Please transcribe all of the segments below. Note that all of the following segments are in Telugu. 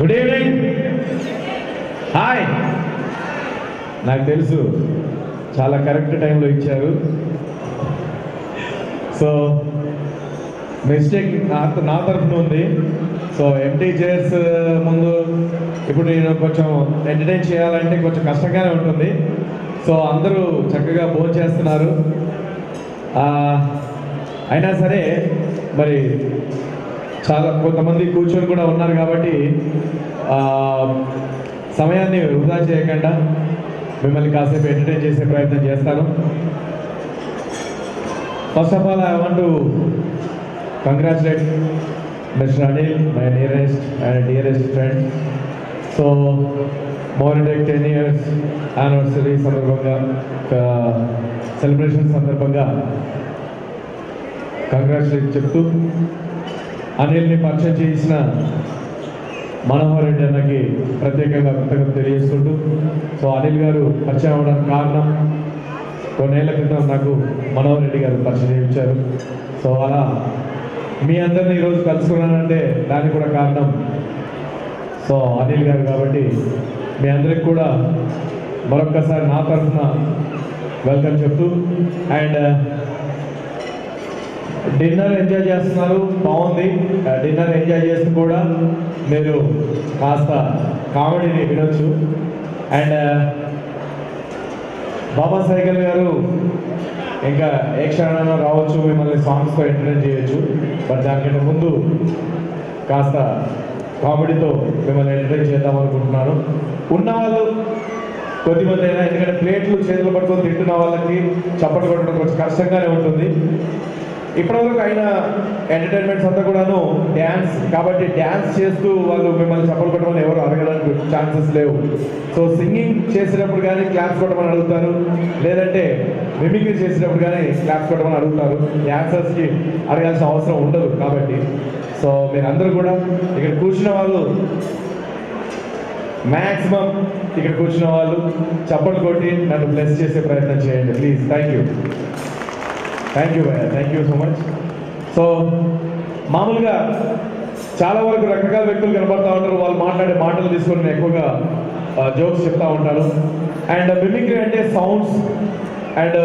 Good evening. హాయ్. నాకు తెలుసు చాలా కరెక్ట్ టైంలో ఇచ్చారు. సో మిస్టేక్ నా తరఫున ఉంది. సో ఎంటీ చైర్స్ ముందు ఇప్పుడు నేను కొంచెం ఎంటర్టైన్ చేయాలంటే కొంచెం కష్టంగానే ఉంటుంది. సో అందరూ చక్కగా భోజనం చేస్తున్నారు. అయినా సరే మరి చాలా కొంతమంది కూర్చొని కూడా ఉన్నారు కాబట్టి సమయాన్ని వృధా చేయకుండా మిమ్మల్ని కాసేపు ఎంటర్టైన్ చేసే ప్రయత్నం చేస్తాను. First of all I want to congratulate mister Anil, my nearest and dearest friend. So more than 10 years anniversary సందర్భంగా, సెలబ్రేషన్ సందర్భంగా కంగ్రాచులేట్ చెప్తూ అనిల్ని పరిచయం చేసిన మనోహర్ రెడ్డి అన్నకి ప్రత్యేకంగా కృతజ్ఞత తెలియజేసుకుంటూ, సో అనిల్ గారు పరిచయం అవ్వడానికి కారణం కొన్నేళ్ల క్రితం నాకు మనోహర్ రెడ్డి గారు పరిచయం చేయించారు. సో అలా మీ అందరినీ ఈరోజు కలుసుకున్నానంటే దానికి కూడా కారణం సో అనిల్ గారు కాబట్టి మీ అందరికి కూడా మరొక్కసారి నా తరఫున వెల్కమ్ చెప్తూ, అండ్ డిన్నర్ ఎంజాయ్ చేస్తున్నారు, బాగుంది. డిన్నర్ ఎంజాయ్ చేస్తూ కూడా మీరు కాస్త కామెడీని వినొచ్చు. అండ్ బాబా సైకిల్ గారు ఇంకా ఏ క్షణంలో రావచ్చు, మిమ్మల్ని సాంగ్స్తో ఎంటర్టైన్ చేయొచ్చు. బట్ దానికంటే ముందు కాస్త కామెడీతో మిమ్మల్ని ఎంటర్టైన్ చేద్దాం అనుకుంటున్నాను. ఉన్నవాళ్ళు కొద్దిమంది అయినా, ఎందుకంటే ప్లేట్లు చేతులు పట్టుకొని తింటున్న వాళ్ళకి చప్పట్లు కొట్టడం కొంచెం కష్టంగానే ఉంటుంది. ఇప్పటివరకు అయిన ఎంటర్టైన్మెంట్స్ అంతా కూడాను డ్యాన్స్ కాబట్టి డ్యాన్స్ చేస్తూ వాళ్ళు మిమ్మల్ని చప్పలు కొట్టమని ఎవరు అడగడానికి ఛాన్సెస్ లేవు. సో సింగింగ్ చేసినప్పుడు కానీ క్లాప్స్ కొట్టమని అడుగుతారు, లేదంటే మిమిక్రీ చేసినప్పుడు కానీ క్లాప్స్ కొట్టమని అడుగుతారు. డ్యాన్సర్స్కి అడగాల్సిన అవసరం ఉండదు కాబట్టి. సో మీరందరూ కూడా ఇక్కడ కూర్చున్న వాళ్ళు మ్యాక్సిమం ఇక్కడ కూర్చున్న వాళ్ళు చప్పట్లు కొట్టి నన్ను బ్లెస్ చేసే ప్రయత్నం చేయండి ప్లీజ్. థ్యాంక్ యూ భయ్యా, thank you so much. So మామూలుగా చాలా వరకు రకరకాల వ్యక్తులు కనబడుతూ ఉంటారు. వాళ్ళు మాట్లాడే మాటలు తీసుకొని నేను ఎక్కువగా జోక్స్ చెప్తూ ఉంటాను. అండ్ మిమిక్రీ అంటే సౌండ్స్ అండ్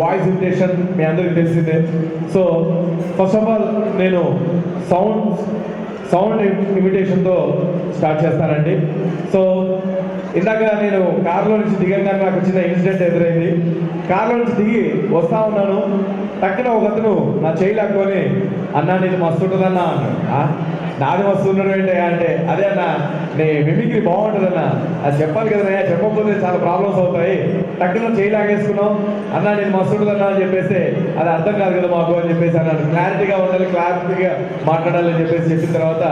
వాయిస్ ఇమిటేషన్ మీ అందరికీ తెలిసిందే. సో ఫస్ట్ ఆఫ్ ఆల్ నేను సౌండ్ ఇమిటేషన్తో స్టార్ట్ చేస్తానండి. సో ఇందాక నేను కారులో నుంచి దిగంగానే నాకు చిన్న ఇన్సిడెంట్ ఎదురైంది. కారులో నుంచి దిగి వస్తా ఉన్నాను, టక్కున ఒక అతను నా చేయి లాక్కొని అన్నా నీది మస్తు ఉంటుందన్నా అన్నాడు. నాది మస్తు ఉండడం ఏంటి అంటే, అదే అన్న నీ మిమిక్రీ బాగుంటుందన్నా, అది చెప్పాలి కదన్నా, చెప్పకపోతే చాలా ప్రాబ్లమ్స్ అవుతాయి. టక్కున చేయి లాగేసుకున్నాం, అన్నా నేను మస్తు ఉంటుందన్నా అని చెప్పేసి అది అర్థం కాదు కదా మాకు అని చెప్పేసి అన్నాడు. క్లారిటీగా ఉండాలి, క్లారిటీగా మాట్లాడాలి అని చెప్పేసి చెప్పిన తర్వాత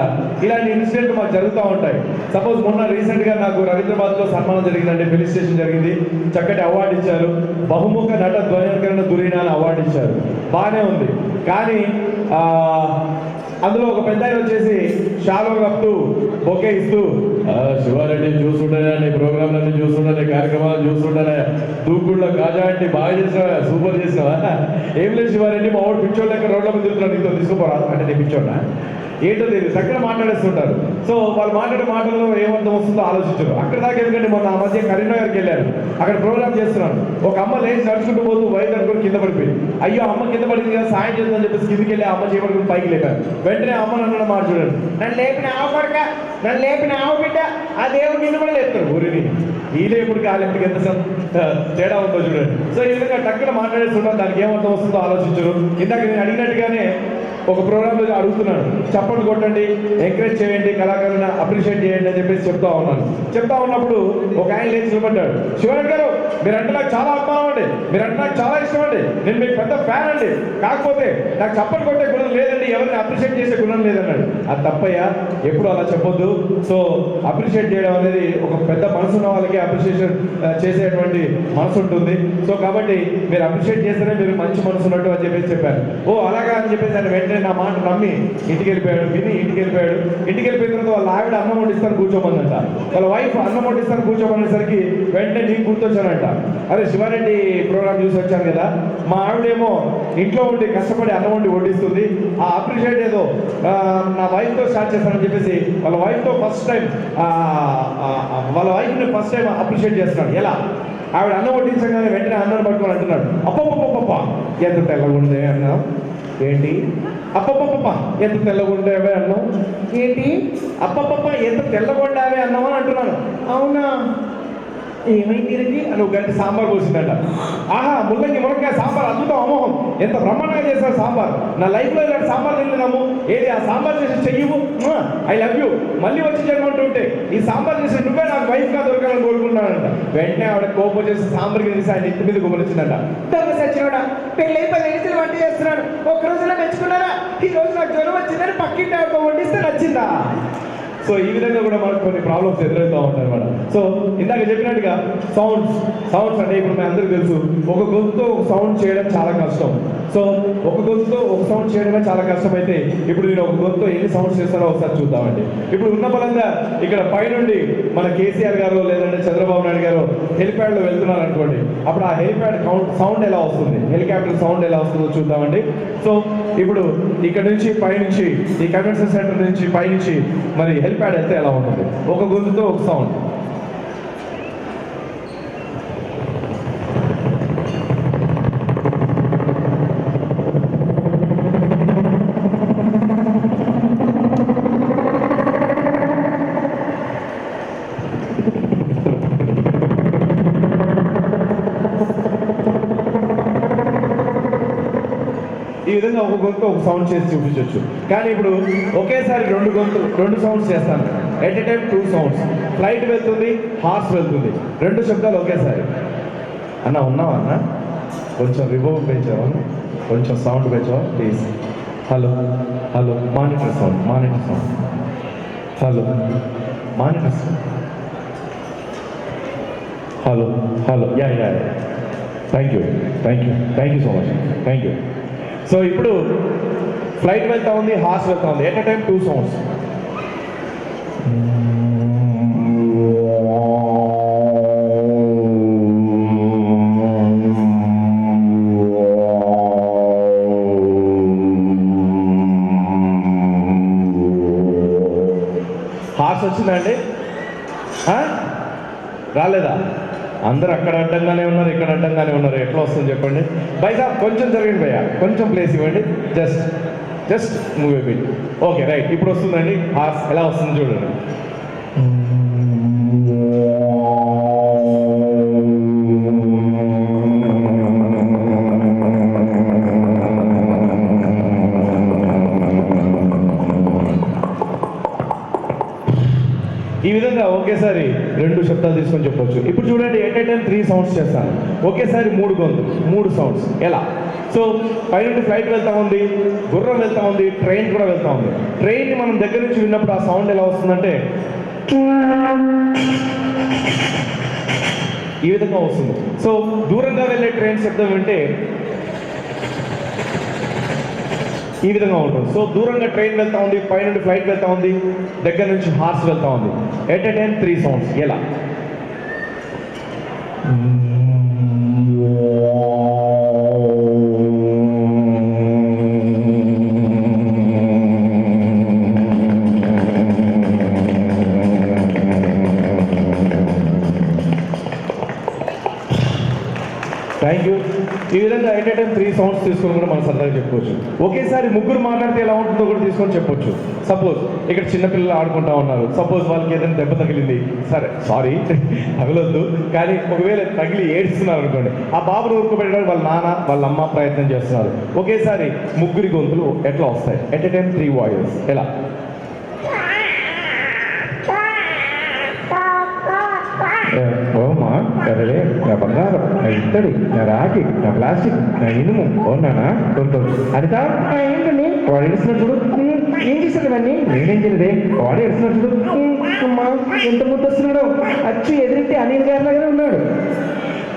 ఇలాంటి ఇన్సిడెంట్ మాకు జరుగుతూ ఉంటాయి. సపోజ్ మొన్న రీసెంట్గా నాకు రవీంద్రబాద్లో సన్మానం జరిగిందండి, ఫిలిం స్టేషన్ జరిగింది. చక్కటి అవార్డు ఇచ్చారు, బహుముఖ నట ధ్వనికరణ దురీనా అని అవార్డు ఇచ్చారు. బాగానే ఉంది. కానీ అందులో ఒక పెద్ద ఆయన వచ్చేసి షాలో కప్తూ బొకే ఇస్తూ శివారెడ్డి చూస్తుంటానే, నీ ప్రోగ్రాంలన్నీ చూస్తుంటానే, కార్యక్రమాలు చూస్తుంటానే, దూకుళ్ళ కాజా అంటే బాగా చేసినావా, సూపర్ చేసినావా, ఏం లేదు శివారెడ్డి మా వాడు పిచ్చోళ్ళ లెక్క రోడ్ల మీద తిరుగుతున్నాడు, నీతో తీసుకోపోరా అంటే నేను పిచ్చోన్నా ఏంటో తెలియదు, చక్కగా మాట్లాడేస్తుంటారు. సో వాళ్ళు మాట్లాడే మాటల్లో ఏమర్థం వస్తుందో ఆలోచించరు. అక్కడ దాకా ఎందుకంటే మొన్న ఆ మధ్య కరీంనగర్కి వెళ్ళాను, అక్కడ ప్రోగ్రామ్ చేస్తున్నాను. ఒక అమ్మ లేచి నడుచుకుంటూ పోతూ వైట్ అనుకుని కింద పడిపోయింది. అయ్యో అమ్మ కింద పడింది కదా, సాయం చేద్దామని చెప్పేసి కిందికి వెళ్ళి అమ్మ చేయబడుకుని పైకి లేపారు. వెంటనే అమ్మ నన్ను మాట చూడండి, నన్ను లేపిన ఆవు కొడక, నన్ను లేపిన ఆవు బిడ్డ, ఆ దేవుడు నిన్ను కూడా లేపుతారు. ఊరిని ఈ లేపుడికి ఆ లేపుడికి ఎంత తేడా ఉందో చూడండి. సో ఈ విధంగా టక్కున మాట్లాడేస్తున్నాను, దానికి ఏమర్థం వస్తుందో ఆలోచించరు. ఇందాక నేను అడిగినట్టుగానే ఒక ప్రోగ్రాంలో అడుగుతున్నాను, చప్పట్లు కొట్టండి, ఎంకరేజ్ చేయండి, కళాకారులను అప్రిషియేట్ చేయండి అని చెప్పేసి చెప్తా ఉన్నాను. చెప్తా ఉన్నప్పుడు ఒక ఆయన లేచి నిలబడ్డాడు, శివరెడ్డి గారు మీరంటే నాకు చాలా అభిమానం అండి, మీరంటే నాకు చాలా ఇష్టం అండి, నేను మీకు పెద్ద ఫ్యాన్ అండి, కాకపోతే నాకు చప్పట్లు కొట్టే గుణం లేదండి, ఎవరిని అప్రిషియేట్ చేసే గుణం లేదన్నాడు. అది తప్పయ్యా, ఎప్పుడు అలా చెప్పొద్దు. సో అప్రిషియేట్ చేయడం అనేది ఒక పెద్ద మనసు ఉన్న వాళ్ళకి అప్రిషియేషన్ చేసేటువంటి మనసు ఉంటుంది. సో కాబట్టి మీరు అప్రిషియేట్ చేస్తేనే మీరు మంచి మనసు ఉన్నట్టు అని చెప్పేసి చెప్పారు. ఓ అలాగా అని చెప్పేసి ఆయన వెంటనే నా మాట నమ్మి ఇంటికి వెళ్ళిపోయాడు. విని ఇంటికి వెళ్ళిపోయాడు. ఇంటికి వెళ్ళిపోయిన తర్వాత వాళ్ళ ఆవిడ అన్నం వండిస్తాను కూర్చోమన్నట. వాళ్ళ వైఫ్ అన్నం వండిస్తాను కూర్చోమనేసరికి వెంటనే నీకు గుర్తొచ్చానంట. అరే శివారెడ్డి ప్రోగ్రామ్ చూసి వచ్చాను కదా, మా ఆవిడేమో ఇంట్లో ఉండి కష్టపడి అన్నం వండి వడ్డిస్తుంది, ఆ అప్రిషియేట్ ఏదో నా వైఫ్తో స్టార్ట్ చేస్తానని చెప్పేసి వాళ్ళ వైఫ్తో ఫస్ట్ టైం వాళ్ళ వైఫ్ని ఫస్ట్ టైం అప్రిషియేట్ చేస్తున్నాడు. ఎలా? ఆవిడ అన్నం వడ్డించగానే వెంటనే అన్నం పట్టుకొని అంటున్నాడు, అప్పప్ప ఎంత తెల్లగుండే అన్నావు ఏంటి? అప్పప్ప ఎంత తెల్లగుండేవే అన్నావు ఏంటి? అప్పప్ప ఎంత తెల్లగొండావే అన్నావు అని అంటున్నాను. అవునా, ఏమైంది దీనికి? నువ్వు గంట సాంబార్ పోసిందట. ఆహా, ముల్లంగి మునక్కాయ సాంబార్ అద్భుతం, అమోహం, ఎంత బ్రహ్మాండంగా చేశారు సాంబార్. నా లైఫ్లో ఇలాంటి సాంబార్ తిన్నాము. ఏది ఆ సాంబార్ చేసి చెయ్యవు, ఐ లవ్ యూ, మళ్ళీ వచ్చి చేయమంటుంటే ఈ సాంబార్ చేసి నువ్వే నాకు వైఫ్గా దొరకాలని కోరుకుంటున్నానంట. వెంటనే ఆవిడ కోపం చేసి సాంబార్ తీసి ఆయన ఇంటి మీద గుమ్మరించిందంట. దొంగ సచ్చినోడా, పెళ్ళై 10 ఏళ్ళు వంట చేస్తున్నాడు, ఒక్క రోజులో మెచ్చుకున్నారా? ఈ రోజు నాకు జ్వరం వచ్చిందని పక్కింటి ఆవిడ వండిస్తే నచ్చిందా? సో ఈ విధంగా కూడా మనకు కొన్ని ప్రాబ్లమ్స్ ఎదురవుతూ ఉంటాయి అన్నమాట. సో ఇందాక చెప్పినట్టుగా సౌండ్స్ అంటే ఇప్పుడు మీ అందరికీ తెలుసు, ఒక గొంతుతో ఒక సౌండ్ చేయడం చాలా కష్టం. సో ఒక గొంతుతో ఒక సౌండ్ చేయడమే చాలా కష్టం. అయితే ఇప్పుడు నేను ఒక గొంతుతో ఎన్ని సౌండ్స్ చేస్తారో ఒకసారి చూద్దామండి. ఇప్పుడు ఉన్న బలంగా ఇక్కడ పైనుండి మన కేసీఆర్ గారు లేదంటే చంద్రబాబు నాయుడు గారు హెలిప్యాడ్లో వెళ్తున్నారు అనుకోండి, అప్పుడు ఆ హెలిప్యాడ్ సౌండ్ ఎలా వస్తుంది, హెలికాప్టర్ సౌండ్ ఎలా వస్తుందో చూద్దామండి. సో ఇప్పుడు ఇక్కడ నుంచి పైనుంచి ఈ కన్వెన్షన్ సెంటర్ నుంచి పైనుంచి మరి హెలిప్యాడ్ అయితే ఎలా ఉంటుంది, ఒక గొంతుతో ఒక సౌండ్. ఈ విధంగా ఒక గొంతు ఒక సౌండ్ చేసి చూపించవచ్చు. కానీ ఇప్పుడు ఒకేసారి రెండు సౌండ్స్ చేస్తాను. At a time 2 sounds. Flight వెళ్తుంది, హార్స్ వెళ్తుంది, 2 శబ్దాలు ఒకేసారి. అన్న ఉన్నావా అన్న? కొంచెం రివర్బ్ పెంచావా, కొంచెం సౌండ్ పెంచావా please. Hello hello, monitor sound, hello monitor sound, hello hello, ya thank you so much, thank you. So ఇప్పుడు ఫ్లైట్ వెళ్తా ఉంది, హార్స్ వెళ్తా ఉంది, at a time 2 sounds. Horse వచ్చిందండి? రాలేదా? అందరూ అక్కడ అడ్డంగానే ఉన్నారు, ఇక్కడ అడ్డంగానే ఉన్నారు, ఎట్లా వస్తుంది చెప్పండి? బైసాబ్ కొంచెం జరగండి భయ్యా, కొంచెం ప్లేస్ ఇవ్వండి, just move A bit. Okay right, ఇప్పుడు వస్తుందండి హార్స్. ఎలా వస్తుంది చూడండి. ఈ విధంగా ఒకేసారి 2 శబ్దాలు తీసుకొని చెప్పొచ్చు. ఇప్పుడు చూడండి, ఎట్ ఎ టైం 3 సౌండ్స్ చేస్తాను. ఒకేసారి 3 సౌండ్స్. ఎలా? సో పైనుండి ఫ్లైట్ వెళ్తా ఉంది, గుర్రం వెళ్తా ఉంది, ట్రైన్ కూడా వెళ్తా ఉంది. ట్రైన్ని మనం దగ్గర నుంచి విన్నప్పుడు ఆ సౌండ్ ఎలా వస్తుందంటే ఈ విధంగా వస్తుంది. సో దూరంగా వెళ్ళే ట్రైన్ శబ్దం వింటే ఈ విధంగా ఉంటుంది. సో దూరంగా ట్రైన్ వెళ్తా ఉంది, పైనుండి ఫ్లైట్ వెళ్తా ఉంది, దగ్గర నుంచి హార్స్ వెళ్తా ఉంది. At a time 3 sounds. ఎలా? Thank you. ఈ విధంగా ఎట్ ఎ టైం 3 సౌండ్స్ తీసుకొని కూడా మనం సరదాగా చెప్పుకోవచ్చు. ఒకేసారి 3 మాట్లాడితే ఎలా ఉంటుందో కూడా తీసుకొని చెప్పొచ్చు. సపోజ్ ఇక్కడ చిన్నపిల్లలు ఆడుకుంటా ఉన్నారు, సపోజ్ వాళ్ళకి ఏదైనా దెబ్బ తగిలింది, సరే సారీ తగలొద్దు, కానీ ఒకవేళ తగిలి ఏడుస్తున్నారు అనుకోండి, ఆ బాబును ఊరుకోబెట్టడానికి వాళ్ళ నాన్న వాళ్ళ అమ్మ ప్రయత్నం చేస్తున్నారు. ఒకేసారి 3 గొంతులు ఎట్లా వస్తాయి? At a time 3 voice. ఎలా? ఓమా కదలే, నా బంగారం, నా ఇత్తడి, నా రాగి, నా ప్లాస్టిక్, నా ఇనుము, ఓనానా కొంత అనిత ఏంటండి వాడు ఏడుస్తున్నాడు చూడు. ఏం చేశాడు ఇవన్నీ? నేనేం చేయలేదే, వాడు ఏడుస్తున్నాడు చూడు. అమ్మా ఎంత ముద్దు వస్తున్నాడు, అచ్చు ఎదురింటి అనిల్ గారి లాగానే ఉన్నాడు.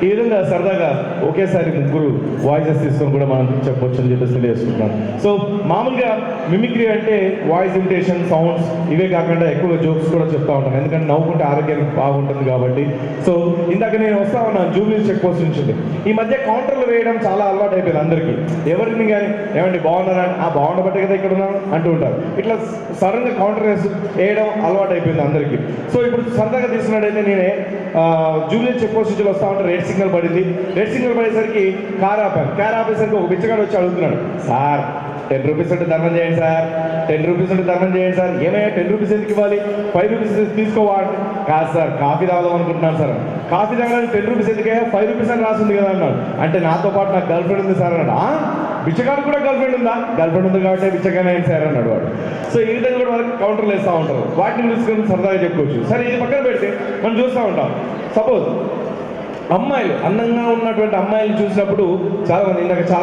ఈ విధంగా సరదాగా ఒకేసారి ముగ్గురు వాయిసెస్ తీసుకొని కూడా మనం చెప్పొచ్చు అని చెప్పేసి తెలియజేసుకుంటున్నాను. సో మామూలుగా మిమిక్రీ అంటే వాయిస్ ఇమిటేషన్, సౌండ్స్ ఇవే కాకుండా ఎక్కువగా జోక్స్ కూడా చెప్తా ఉంటాను, ఎందుకంటే నవ్వుకుంటే ఆరోగ్యానికి బాగుంటుంది కాబట్టి. సో ఇందాక నేను వస్తా ఉన్నాను జూబ్లీ చెక్ పోస్ట్ నుంచి. ఈ మధ్య కౌంటర్లు వేయడం చాలా అలవాటు అయిపోయింది అందరికీ. ఎవరిని కానీ ఏమండి బాగున్నారా, బాగుండబట్టే కదా ఇక్కడ ఉన్నాను అంటూ ఉంటారు. ఇట్లా సడన్గా కౌంటర్ వేయడం అలవాటు అయిపోయింది అందరికీ. సో ఇప్పుడు సరదాగా తీసుకున్నట్టయితే నేనే జూబ్లీ చెక్ పోస్ట్ నుంచి వస్తా ఉంటే రెడ్ సిగ్నల్ పడింది. రెడ్ సిగ్నల్ పడేసరికి కార్ ఆపేసరికి ఒక బిచ్చగాడు వచ్చి అడుగుతున్నాడు, సార్ 10 రూపీస్ ఉంటే ధర్మం చేయండి సార్, 10 రూపీస్ ఉంటే ధర్మం చేయండి సార్. ఏమయ్యా 10 రూపీస్ ఎందుకు ఇవ్వాలి, 5 రూపీస్ తీసుకోవాలి. కాదు సార్ కాఫీ తాగుదాం అనుకుంటున్నాను సార్. కాఫీ తాగడానికి 10 రూపీస్ ఎందుకయ్యా, 5 రూపీస్ అని రాసింది కదా అన్నాడు. అంటే నాతో పాటు నాకు గర్ల్ ఫ్రెండ్ ఉంది సార్ అన్నాడు. బిచ్చగాడు కూడా గర్ల్ ఫ్రెండ్ ఉందా, గర్ల్ ఫ్రెండ్ ఉంది కాబట్టి బిచ్చగానే అయింది సార్ అన్నాడు వాడు. సో ఈ విధంగా కూడా వాళ్ళకి కౌంటర్లు వేస్తూ ఉంటారు. వాటిని తీసుకొని సరదాగా చెప్పుకోవచ్చు. సరే ఇది పక్కన పెడితే మనం చూస్తూ ఉంటాం, సపోజ్ అమ్మాయిలు అందంగా ఉన్నటువంటి అమ్మాయిలు చూసినప్పుడు చాలా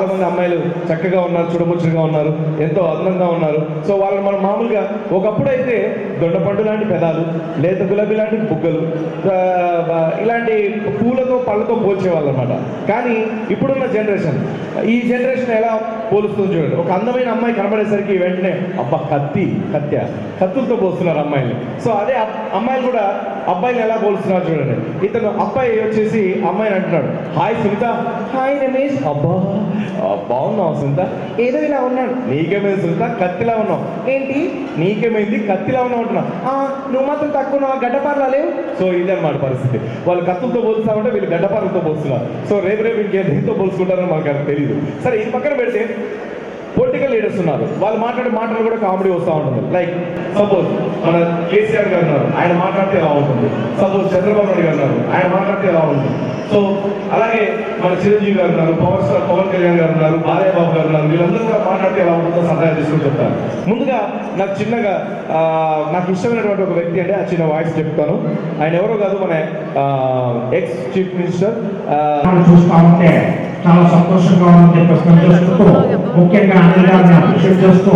మంది అమ్మాయిలు చక్కగా ఉన్నారు, చూడముచ్చటగా ఉన్నారు, ఎంతో అందంగా ఉన్నారు. సో వాళ్ళని మనం మామూలుగా ఒకప్పుడు అయితే దొండపండు లాంటి పెదాలు, లేత గులాబీ లాంటి బుగ్గలు, ఇలాంటి పూలతో పళ్ళతో పోల్చేవాళ్ళు అనమాట. కానీ ఇప్పుడున్న జనరేషన్, ఈ జనరేషన్ ఎలా పోలుస్తుంది చూడండి. ఒక అందమైన అమ్మాయి కనబడేసరికి వెంటనే అబ్బా కత్తులతో పోస్తున్నారు అమ్మాయిని. సో అదే అమ్మాయిలు కూడా అబ్బాయిని ఎలా పోలుస్తున్నారు చూడండి. ఇతను అబ్బాయి వచ్చేసి అమ్మాయిని అంటున్నాడు, హాయ్ సునీత, హాయ్ రమేష్, అబ్బా బాగున్నావు సునీత, ఏదో ఇలా ఉన్నాడు, నీకేమైంది సునీత, కత్తిలా ఉన్నావు, ఏంటి నీకేమైంది కత్తిలా ఉన్నావు అంటున్నా, నువ్వు మాత్రం తక్కువ గడ్డపారలా లేవు. సో ఇదన్నమాట పరిస్థితి. వాళ్ళు కత్తులతో పోలుస్తా ఉంటే వీళ్ళు గడ్డపారలతో పోస్తున్నారు. సో రేపు ఇంకే దేంతో పోల్చుకుంటారో మనకు తెలియదు. సరే ఇది పక్కన పెడితే పొలిటికల్ లీడర్స్ ఉన్నారు, వాళ్ళు మాట్లాడే మాటలు కూడా కామెడీ వస్తూ ఉంటుంది. లైక్ సపోజ్ మన కేసీఆర్ గారు ఉన్నారు, ఆయన మాట్లాడితే ఎలా ఉంటుంది. సపోజ్ చంద్రబాబు నాయుడు గారు ఉన్నారు, ఆయన మాట్లాడితే ఎలా ఉంటుంది. సో అలాగే మన చిరంజీవి గారు ఉన్నారు, పవర్ స్టార్ పవన్ కళ్యాణ్ గారు ఉన్నారు, బాలయ్య బాబు గారు ఉన్నారు, వీళ్ళందరూ కూడా మాట్లాడితే ఎలా ఉంటుందో సహాయం తీసుకొని చెప్తాను. ముందుగా నాకు చిన్నగా నాకు ఇష్టమైనటువంటి ఒక వ్యక్తి అంటే ఆ చిన్న వాయిస్ చెప్తాను. ఆయన ఎవరో కాదు, మన ఎక్స్ చీఫ్ మినిస్టర్. చూస్తా ఉంటే చాలా సంతోషంగా ఉందని చెప్పేసి చేస్తూ ముఖ్యంగా అనిల్ గారిని అప్రిషియేట్ చేస్తూ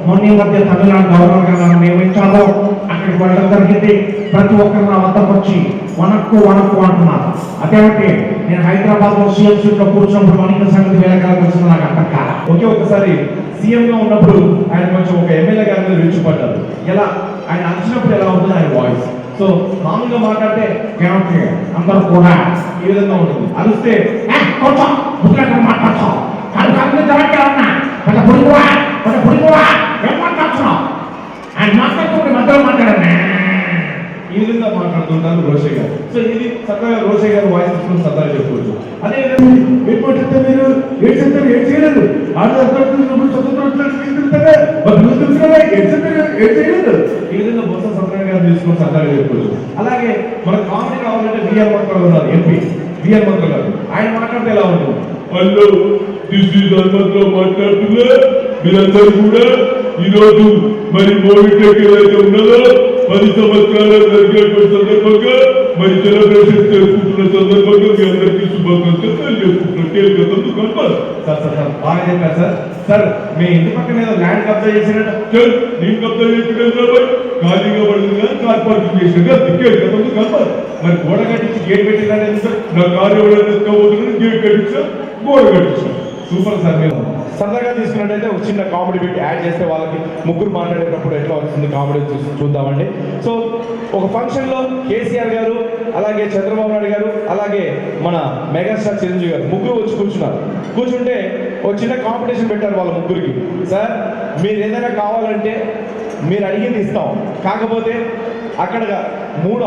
మొన్న మధ్య తమిళనాడు గవర్నర్ గారు నియమించాలో అక్కడికి వెళ్ళడం జరిగింది. ప్రతి ఒక్కరు నా వద్దకు వచ్చి వనక్కు అంటున్నారు. అదేమిటి నేను హైదరాబాద్ లో సిఎంసీలో కూర్చున్నప్పుడు మనకి సంగతి వేలగలిసిన నాకు అర్థం కాదు. ఒకే ఒకసారి సీఎం గా ఉన్నప్పుడు ఆయన కొంచెం ఒక ఎమ్మెల్యే గారి మీద విడిచిపడ్డారు. ఎలా ఆయన వచ్చినప్పుడు ఎలా ఉంటుంది ఆయన వాయిస్. సో మామూలుగా మాట్లాడితే ఏమిటి అందరూ కూడా ఈ విధంగా ఉంటుంది. అలిస్తే మాట్లాడుతున్నావు ఆయన మాట్లాడుతుంటే మధ్యలో మాట్లాడమే ఈ విధంగా మాట్లాడుతుంటారు రోషే గారు. సో ఇది చక్కగా రోషే గారు వాయిస్ తీసుకుని సరదాగా చెప్పుకోవచ్చు. అదే విధంగా మీరు ఏం చేయలేదు, ఈ విధంగా బొత్స సత్యనారాయణ గారు తీసుకుని సరదాగా చెప్పుకోవచ్చు. అలాగే మన కామెడీ కావాలంటే బిఆర్ మంత్రులు ఉన్నారు, ఎంపీ బిఆర్ మంత్రులు గారు. ఆయన మాట్లాడితే ఎలా ఉంటుంది, హలో దిస్ ఈజ్ హనుమంతరావు మాట్లాడుతున్నా. మీరందరూ కూడా ఈరోజు మరి కోవిడ్ ఏదైతే ఉన్నదో 10 సంవత్సరాల జరిగేటువంటి సందర్భంగా మరి సెలబ్రేషన్ చేసుకుంటున్న సందర్భంగా మీ అందరికీ శుభాకాంక్షలు తెలియజేసుకుంటున్నాను. బాగా చెప్పారు సార్. సార్ మీ ఇంటి పక్కన ఏదో ల్యాండ్ కబ్జా చేసినట్టు. నేను కబ్జా చేసిన ఖాళీగా పడుతుందిగా కార్ పార్కింగ్ చేసినాగా దిక్కే గతంలో కలపాలి. మరి గోడ కట్టించి గేట్ పెట్టిందంటే సార్ నా కారు ఎవరైనా ఎత్తుకోబోతున్నా గేట్ కట్టించా, గోడ కట్టించా. Super sir. మేము సరదాగా తీసుకున్నట్టయితే ఒక చిన్న కామెడీ బిట్ యాడ్ చేస్తే వాళ్ళకి ముగ్గురు మాట్లాడేటప్పుడు ఎట్లా వస్తుంది కామెడీ చూద్దామండి. సో ఒక ఫంక్షన్లో కేసీఆర్ గారు, అలాగే చంద్రబాబు నాయుడు గారు, అలాగే మన మెగాస్టార్ చిరంజీవి గారు ముగ్గురు వచ్చి కూర్చుంటే ఒక చిన్న కాంపిటీషన్ పెట్టారు వాళ్ళ ముగ్గురికి. సార్ మీరు ఏదైనా కావాలంటే మీరు అడిగింది ఇస్తాం, కాకపోతే అక్కడ 3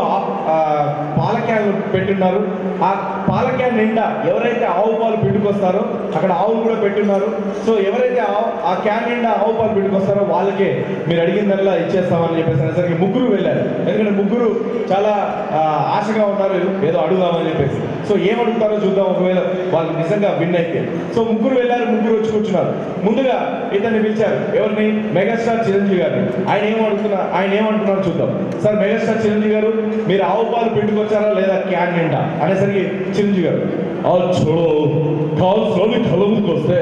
పాల క్యాన్లు పెట్టున్నారు. ఆ పాల క్యాన్ నిండా ఎవరైతే ఆవు పాలు పిండుకొస్తారో అక్కడ ఆవులు కూడా పెట్టున్నారు. సో ఎవరైతే ఆ క్యాన్ నిండా ఆవు పాలు పిండుకొస్తారో వాళ్ళకే మీరు అడిగిందల్లా ఇచ్చేస్తామని చెప్పేసి అనేసరికి ముగ్గురు వెళ్ళారు. ఎందుకంటే ముగ్గురు చాలా ఆశగా ఉన్నారు ఏదో అడుగుదామని చెప్పేసి. సో ఏం అడుగుతారో చూద్దాం, ఒకవేళ వాళ్ళు నిజంగా విన్ అయితే. సో ముగ్గురు వెళ్ళారు, ముగ్గురు వచ్చి కూర్చున్నారు. ముందుగా ఇతన్ని పిలిచారు, ఎవరిని, మెగాస్టార్ చిరంజీవి గారిని. ఆయన ఏమంటున్నారు చూద్దాం. సార్ మెగాస్టార్ చిరంజీవి గారు మీరు ఆవు పాలు పిండుకొచ్చారా లేదా క్యాన్ నిండా అనేసరికి చిరంజీవి గారు చూడు కావాల్సిన కళ్ళ ముందుకు వస్తే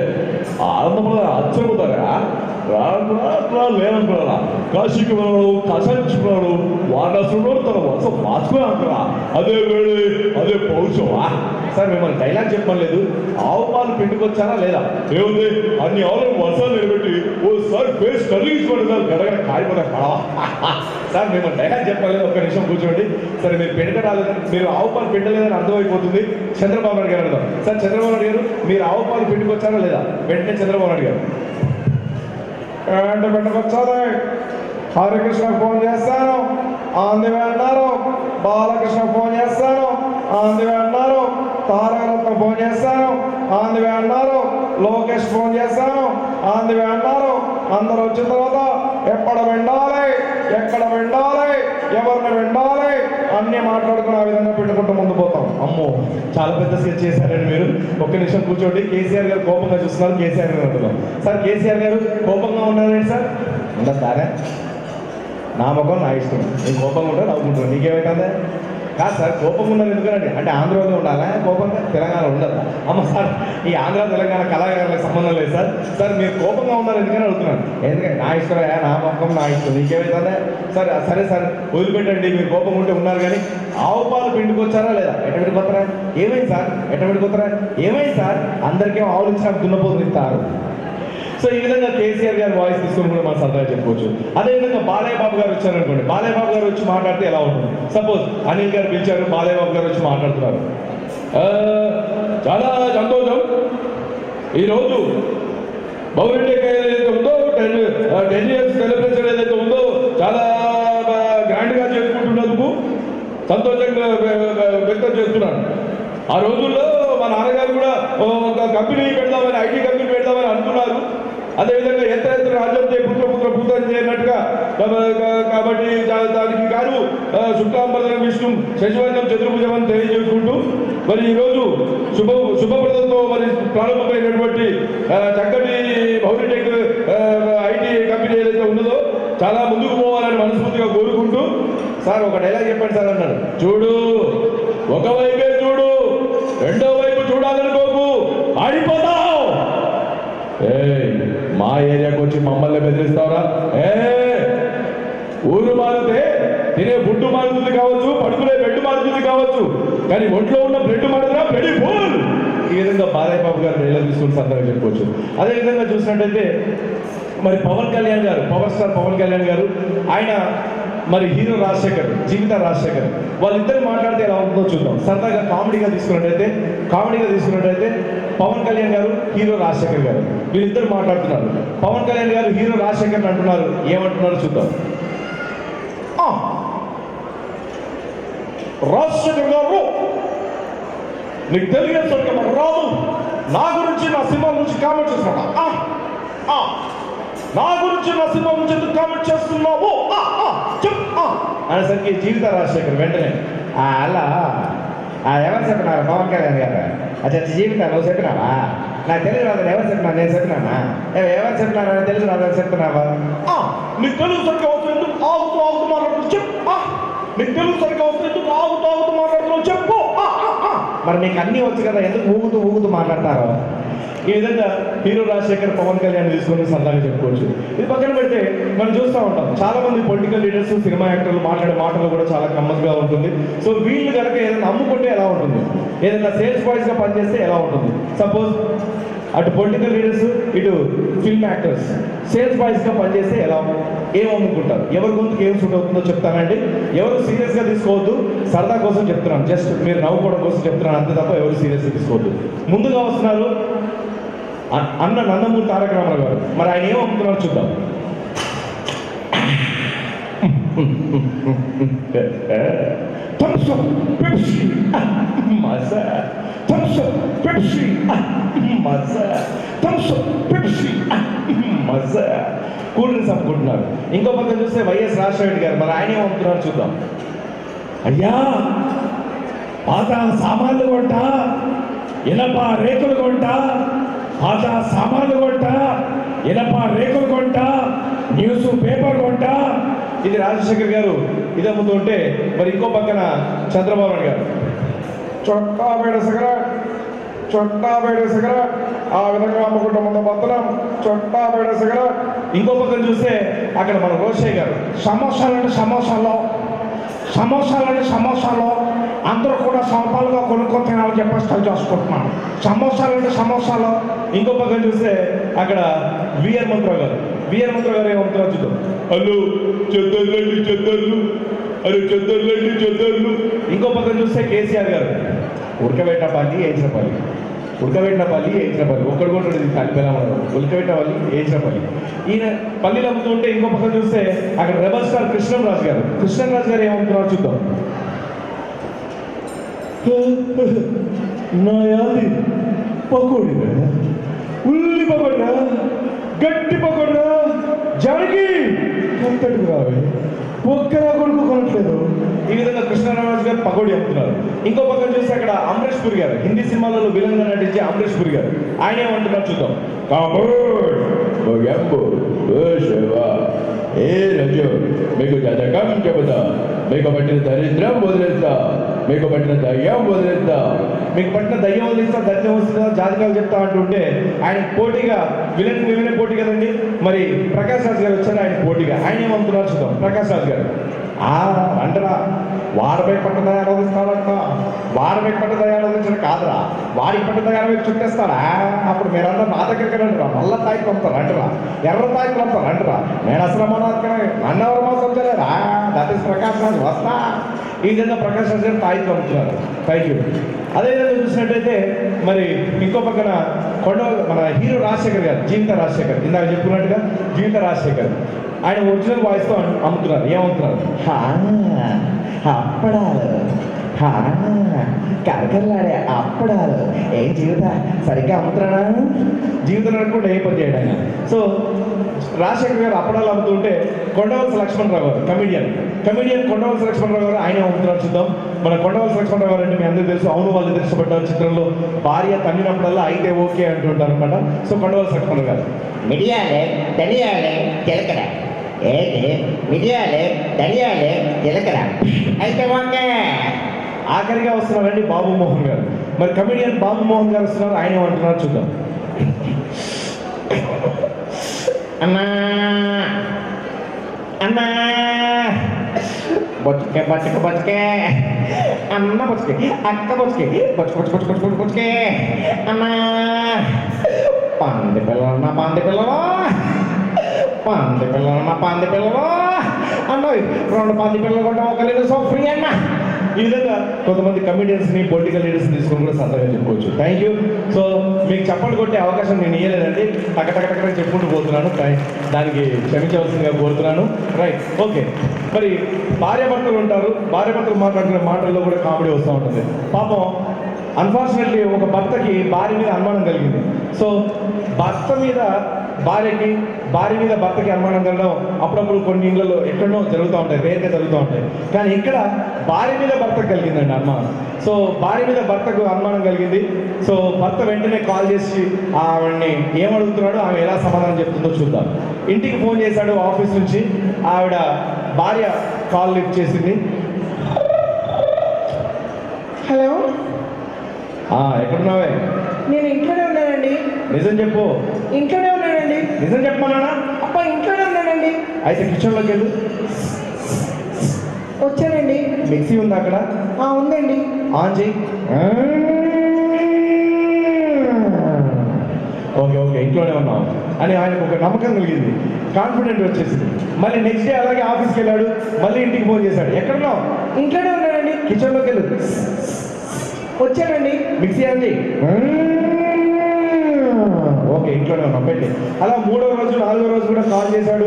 ఆనందంగా అచ్చరుతారా లేనంటున్నారా కాశీకి వెళ్ళడు కషాయించుకున్నాడు వారసుడు తన వర్షం మార్చుకున్నారా అదే వేళ అదే పౌరుషమా? సార్ మిమ్మల్ని డైలాగ్ చెప్పలేదు, ఆవు పాలు పిండుకొచ్చారా లేదా? ఏముంది అన్ని ఆవులను వర్షాలు నిలబెట్టి ఓసారి ఫేస్ కలిగించుకోండి సార్ గడగడ కాలిపోతే పడవా. సార్ మిమ్మల్ని డైలాగ్ చెప్పలేదు, ఒక్క నిమిషం కూర్చోండి. సరే మీరు పిండ రాలేదని, మీరు ఆవు పాలు పిండలేదని అర్థమైపోతుంది. చంద్రబాబు నాయుడు గారు అడుగుతాం. సార్ చంద్రబాబు నాయుడు గారు మీరు ఆవు పాలు పిండుకొచ్చారా లేదా? వెంటనే చంద్రబాబు నాయుడు గారు ఏంటి పెట్టుకొచ్చాలి? హరికృష్ణ ఫోన్ చేస్తాను ఆందివే అన్నారు, బాలకృష్ణ ఫోన్ చేస్తాను ఆందివే అన్నారు, తారకరత్న ఫోన్ చేస్తాను ఆందివే అన్నారు, లోకేష్ ఫోన్ చేస్తాను ఆందివే అన్నారు. అందరూ వచ్చిన తర్వాత ఎక్కడ వెండాలి, ఎక్కడ వెండాలి, ఎవరిని వెండాలి అన్ని మాట్లాడుకుని ఆ విధంగా పెట్టుకుంటూ ముందు పోతాం. అమ్మో చాలా పెద్ద స్కెచ్ చేశారండి మీరు. ఒక్క నిమిషం కూర్చోండి. కేసీఆర్ గారు కోపంగా చూస్తున్నారు. కేసీఆర్ గారు అంటున్నాం. సార్ కేసీఆర్ గారు కోపంగా ఉన్నారండి సార్? ఉండదు సారే, నా ముఖం నా ఇష్టం. నేను కోపంగా ఉంటా నవ్వుకుంటాను, నీకేమైతుందా? కాదు సార్ కోపంగా ఉన్నారు ఎందుకంటే అంటే ఆంధ్రలో ఉండాలా కోపంగా? తెలంగాణ ఉండదు. అమ్మ సార్ ఈ ఆంధ్ర తెలంగాణ కళాకారులకు సంబంధం లేదు సార్. సార్ మీరు కోపంగా ఉన్నారు ఎందుకని అడుగుతున్నాను. ఎందుకంటే నా ఇష్టమే, నా ముఖం నా ఇష్టం, నీకేమైతుందా? సార్ సరే సార్ వదిలిపెట్టండి. మీరు కోపంగా ఉంటే ఉన్నారు కానీ ఆవు పాలు పిండుకొచ్చారా లేదా? ఎట్ట పెట్టుకొస్తారా? ఏమైంది సార్? ఎట్ట పెట్టుకొస్తారా? ఏమైంది సార్? అందరికీ ఆవులు ఇచ్చిన దున్నపోతులు ఇస్తారు. సో ఈ విధంగా కేసీఆర్ గారు వాయిస్ తీసుకొని కూడా మనం సరదాగా చెప్పుకోవచ్చు. అదేవిధంగా బాలయ్య బాబు గారు వచ్చారనుకోండి, బాలయ్య బాబు గారు వచ్చి మాట్లాడితే ఎలా ఉంటుంది? సపోజ్ అనిల్ గారు పిలిచారు, బాలయ్య బాబు గారు వచ్చి మాట్లాడుతున్నారు. చాలా సంతోషం. ఈరోజు బౌరెడ్డి ఏదైతే ఉందో 10 years సెలబ్రేషన్ ఏదైతే ఉందో చాలా గ్రాండ్గా చేసుకుంటున్నందుకు సంతోషంగా వ్యక్తం చేస్తున్నాను. ఆ రోజుల్లో మా నాన్నగారు కూడా ఒక కంపెనీ పెడదామని, ఐటీ కంపెనీ పెడదామని అనుకున్నారు. అదేవిధంగా ఎత్త రాజ్యం పుత్ర పూజలు చేయనట్టుగా కాబట్టి దానికి కాదు శుక్లాంబరం విష్ణు శశివర్గం చతుర్భుజమని తెలియజేసుకుంటూ మరి ఈరోజు శుభప్రదంతో మరి ప్రారంభమైనటువంటి చక్కటి బౌరిటెక్ ఐటీ కంపెనీ ఏదైతే ఉన్నదో చాలా ముందుకు పోవాలని మనస్ఫూర్తిగా కోరుకుంటూ. సార్ ఒక డైలాగ్ చెప్పండి సార్ అన్నారు. చూడు ఒకవైపే చూడు, రెండో వైపు చూడాలనుకోకు, ఆడిపోతావు. మా ఏరియాకి వచ్చి మమ్మల్ని బెదిరిస్తావురా? ఊరు మారితే తినే ఫుడ్ మారుతుంది కావచ్చు, పడుకునే బెడ్ మారుతుంది కావచ్చు, కానీ ఒంట్లో ఉన్న బ్రెడ్ మారుతున్నా బ్రెడ్ ఫుల్. ఈ విధంగా బాలయ్య బాబు గారు డైలాగ్ తీసుకుని సందర్భంగా చెప్పుకోవచ్చు. అదేవిధంగా చూసినట్టయితే మరి పవన్ కళ్యాణ్ గారు, పవర్ స్టార్ పవన్ కళ్యాణ్ గారు, ఆయన మరి హీరో రాజశేఖర్, జీవిత రాజశేఖర్, వాళ్ళిద్దరు మాట్లాడితే ఎలా ఉంటుందో చూద్దాం. సరదాగా కామెడీగా తీసుకున్నట్టయితే పవన్ కళ్యాణ్ గారు హీరో రాజశేఖర్ గారు వీళ్ళిద్దరు మాట్లాడుతున్నారు. పవన్ కళ్యాణ్ గారు హీరో రాజశేఖర్ అంటున్నారు, ఏమంటున్నారో చూద్దాం. రాజశేఖర్ గారు నీకు తెలియదు రాదు, నా గురించి నా సినిమా నుంచి కామెంట్ చేస్తున్నాడు. నా గురించి నా సినిమా నుంచి ఎందుకు కామెంట్ చేస్తున్నావు అనేసరికి జీవిత రాజశేఖర్ వెంటనే అలా ఎవరు చెప్పినారు? పవన్ కళ్యాణ్ గారు. అచ్చా జీవిత నువ్వు చెప్పినావా? నాకు తెలుగు రాదని ఎవరు చెప్పినారు? నేను చెప్పినానా? ఎవరు చెప్పినారని తెలుగు రాదని చెప్తున్నావా? నీకు తెలుగు సరిగ్గా అవసరం ఎందుకు ఆగుతూ మాట్లాడుతూ చెప్పు. నీకు తెలుగు సరిగ్గా అవసరం ఎందుకు ఆగుతూ మాట్లాడుతున్నావు చెప్పు. మరి మీకు అన్నీ వచ్చు కదా, ఎందుకు ఊగుతూ మాట్లాడతారు? ఈ విధంగా హీరో రాజశేఖర్ పవన్ కళ్యాణ్ తీసుకొని సరదాగా చెప్పుకోవచ్చు. ఇది పక్కన పెడితే మనం చూస్తూ ఉంటాం చాలా మంది పొలిటికల్ లీడర్స్, సినిమా యాక్టర్లు మాట్లాడే మాటలు కూడా చాలా కమ్మగా ఉంటుంది. సో వీళ్ళు కనుక ఏదైనా అమ్ముకుంటే ఎలా ఉంటుంది, ఏదైనా సేల్స్ బాయ్స్ గా పనిచేస్తే ఎలా ఉంటుంది? సపోజ్ అటు పొలిటికల్ లీడర్స్, ఇటు ఫిల్మ్ యాక్టర్స్ సేల్స్ బాయ్స్ గా పనిచేస్తే ఎలా, ఏం అమ్ముకుంటారు? ఎవరి గొంతుకు ఏం సూట్ అవుతుందో చెప్తానండి. ఎవరు సీరియస్ గా తీసుకోవద్దు, సరదా కోసం చెప్తున్నాను, జస్ట్ మీరు నవ్వుకోవడం కోసం చెప్తున్నాను అంతే తప్ప ఎవరు సీరియస్ గా తీసుకోవద్దు. ముందుగా వస్తున్నారు అన్న నందమూరి తారక రామారావు గారు. మరి ఆయన ఏం అమ్ముతున్నారు చూద్దాం. కూల్ డ్రింక్స్ అమ్ముకుంటున్నారు. ఇంకో పక్కన చూస్తే వైఎస్ రాజశేఖర్ గారు, మరి ఆయన ఏం అమ్ముతున్నారు చూద్దాం. అయ్యా పాత సామాన్లు కొంట, ఇనప రేకులు కొంట, పాత సామాన్లు కొంట, ఇనప రేకులు కొంట, న్యూస్ పేపర్ కొంట. ఇది రాజశేఖర్ గారు ఇది అమ్ముతుంటే, మరి ఇంకో పక్కన చంద్రబాబు నాయుడు గారు చొట్టా బేడ సిగరెట్ ఆ విధంగా అమ్ముకుంటూ ముందు పోతున్నాం. చుట్టా బయట సిగరెట్. ఇంకో పక్కన చూస్తే అక్కడ మన రోషయ్య గారు సమోసాలంటే సమోసాలో అందరూ కూడా సమపాలుగా కొనుక్కొని తినాలని చెప్పేసి ట్రై చేసుకుంటున్నాను. సమోసాలో ఇంకో పక్కన చూస్తే అక్కడ విఆర్ మంత్రావు గారు ఏమంటారో చూద్దాం. హలో చెద్దర్లండి చెద్దర్లు, అరే చెద్దర్లు. ఇంకో పక్కన చూస్తే కేసీఆర్ గారు ఉడకబెట్టిన పల్లి వేయించిన పల్లి ఒక్కడు కూడా కలిపేలా ఉడకబెట్టిన పల్లి వేయించిన పల్లి. ఈయన పల్లీలు అమ్ముతుంటే ఇంకో పక్కన చూస్తే అక్కడ రెబల్ స్టార్ కృష్ణంరాజు గారు ఏమంటున్నారో చూద్దాం. నా యాది పకోడీ ఉల్లి పకోడా గట్టి పకోడా జరిగి కంతటికి రావే ఒక్కరా కొడుకు కొనట్లేదు. ఈ విధంగా కృష్ణరాజు గారు పకోడీ అమ్ముతున్నారు. ఇంకో పక్కన చూస్తే అక్కడ అమరేష్ పురి గారు హిందీ సినిమాలలో విలన్గా నటించే అమరేష్ పురి గారు ఆయన ఏమంటున్నారు చూద్దాం. ఏ రజు మీకు జతకం చెబుతా, మీకు పట్టిన దరిద్రం వదిలేస్తా, మీకు పట్టిన దయ్యం వదిలేస్తా. మీకు పట్టిన దయ్యం వదిలిస్తా, దర్శనం వస్తుందా, జాతకాలు చెప్తా అంటుంటే ఆయన పోటీగా విలనే పోటీ కదండి. మరి ప్రకాష్ రాజ్ గారు వచ్చారు ఆయన పోటీగా. ఆయన ఏమంటున్నారు చూద్దాం. ప్రకాష్ రాజ్ గారు అంటరా వాడిపై పట్ట దయాలోదిస్తాడంట. వాడిపై పట్ట దయాలోదించడం కాదురా, వాడికి పట్ట దయాలు చుట్టేస్తాడా. అప్పుడు మీరందరూ నా దగ్గరికి రండిరా, నల్ల తాయికి పంపుతారు అంటరా, ఎర్ర తాయికి పంపుతారు అంటరా. నేను అసలు నన్నెవరు మోసం చేయలేరా. దట్ ఈస్ ప్రకాష్ రాజ్ వస్తా. ఈ విధంగా ప్రకాష్ రాజ్ గారు తాయికి పంపుతున్నారు. Thank you. అదేవిధంగా చూసినట్టయితే మరి ఇంకో పక్కన మన హీరో రాజశేఖర్ గారు, జీవిత రాజశేఖర్, ఇందాక చెప్పుకున్నట్టుగా జీవిత రాజశేఖర్ ఆయన ఒరిజినల్ వాయిస్తో అమ్ముతున్నారు. ఏమవుతున్నారు? అప్పడాలు కరకరలాడే అప్పడాలు. ఏం జీవిత సరిగ్గా అమ్ముతున్నానా? జీవితంలో అనుకుంటే ఏ పని చేయడం. సో రాజశేఖర్ గారు అప్పడాలు అమ్ముతుంటే కొండవలస లక్ష్మణరావు గారు కమిడియన్ కొండవలస లక్ష్మణరావు గారు ఆయన అమ్ముతున్నారు చూద్దాం. మన కొండవలస లక్ష్మణరావు గారు అంటే మీ అందరికీ తెలుసు, అవును వాళ్ళు ఇష్టపడ్డారు చిత్రంలో భార్య తన్నినప్పుడల్లా అయితే ఓకే అంటుంటారు అనమాట. సో కొండవలస లక్ష్మణరావు గారు మిరియాలు ధనియాలు జీలకర్ర. ఏంటి మిరియాలు ధనియాలు జీలకర్ర అయితే ఓకే. ఆఖరిగా వస్తున్నారండి బాబు మోహన్ గారు. మరి కమిడియన్ బాబు మోహన్ గారు వస్తున్నారు. ఆయన ఏమంటున్నారు చూద్దాం. అమ్మా బొచ్చుకే అమ్మ బొచ్చుకే అక్క బొచ్చుకే బొచ్చుకే అమ్మా పంది పిల్లలు అన్నోయ్ 2 పంది పిల్లలు కొంటే ఒక లీటర్ సోప్ ఫ్రీ అన్న. ఈ విధంగా కొంతమంది కమిడియన్స్ని పొలిటికల్ లీడర్స్ని తీసుకొని కూడా సరదాగా చెప్పుకోవచ్చు. Thank you. సో మీకు చప్పట్లు కొట్టే అవకాశం నేను ఇవ్వలేదండి, టక్క చెప్పుకుంటూ పోతున్నాను. దానికి క్షమించవలసిందిగా కోరుతున్నాను. Right, okay. మరి భార్యాభర్తలు ఉంటారు, భార్యాభర్తలు మాట్లాడుకునే మాటల్లో కూడా కామెడీ వస్తూ ఉంటుంది. పాపం అన్ఫార్చునేట్లీ ఒక భర్తకి భార్య మీద అనుమానం కలిగింది. సో భర్త మీద భార్యకి, భార్య మీద భర్తకి అనుమానం కలగడం అప్పుడప్పుడు కొన్ని ఇళ్లలో ఎక్కడో జరుగుతూ ఉంటాయి, రేర్గా జరుగుతూ ఉంటాయి. కానీ ఇక్కడ భార్య మీద భర్తకు కలిగిందండి అనుమానం. సో భార్య మీద భర్తకు అనుమానం కలిగింది. సో భర్త వెంటనే కాల్ చేసి ఆవిడని ఏమడుగుతున్నాడో ఆమె ఎలా సమాధానం చెప్తుందో చూద్దాం. ఇంటికి ఫోన్ చేశాడు ఆఫీస్ నుంచి. ఆవిడ భార్య కాల్ లిఫ్ట్ చేసింది. హలో, ఎక్కడున్నావే? నేను ఇంట్లోనే ఉన్నానండి. నిజం చెప్పు. ఇంట్లోనే ఉన్నానండి. నిజం చెప్పమన్నానా? అబ్బా ఇంట్లోనే ఉన్నానండి. అయితే కిచెన్లోకి వెళ్ళు. వచ్చానండి. మిక్సీ ఉందా అక్కడ? ఉందండి. ఆన్ చెయ్యి. ఓకే ఇంట్లోనే ఉన్నావు అని ఆయనకు ఒక నమ్మకం కలిగింది, కాన్ఫిడెంట్ వచ్చేసింది. మళ్ళీ నెక్స్ట్ డే అలాగే ఆఫీస్కి వెళ్ళాడు. మళ్ళీ ఇంటికి ఫోన్ చేశాడు. ఎక్కడున్నావు? ఇంట్లోనే ఉన్నానండి. కిచెన్లోకి వెళ్ళు. వచ్చానండి. మిక్సీ ఆన్ చెయ్యి. ఓకే ఇంట్లోనే ఉన్నాం పెట్టి. అలా 3వ రోజు 4వ రోజు కూడా కాల్ చేశాడు.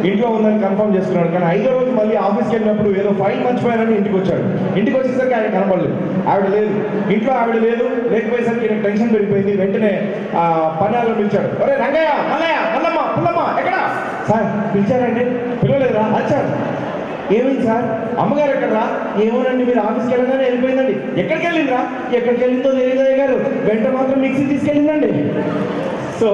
ఇంట్లో ఉందని కన్ఫర్మ్ చేసుకున్నాడు. కానీ 5వ రోజు మళ్ళీ ఆఫీస్కి వెళ్ళినప్పుడు ఏదో ఫైల్ మర్చిపోయారని ఇంటికి వచ్చాడు. ఇంటికి వచ్చేసరికి ఆయన కనపడలేదు, ఆవిడ లేదు ఇంట్లో. ఆవిడ లేకపోయేసరికి ఈయన టెన్షన్ పెరిగిపోయింది. వెంటనే పన్నాళ్ళు పిలిచాడు. ఒరే రంగయ్య, మల్లయ్య, మల్లమ్మ, పుల్లమ్మ ఎక్కడా? సార్ పిలిచారండి. పిలవలేదురా? వచ్చారు. ఏమైంది సార్? అమ్మగారు ఎక్కడరా? ఏమోనండి, మీరు ఆఫీస్కి వెళ్ళగానే వెళ్ళిపోయిందండి. ఎక్కడికి వెళ్ళిందిరా? ఎక్కడికి వెళ్ళిందో తెలియదయ్య గారు, వెంట మాత్రం మిక్సీ తీసుకెళ్ళిందండి. సో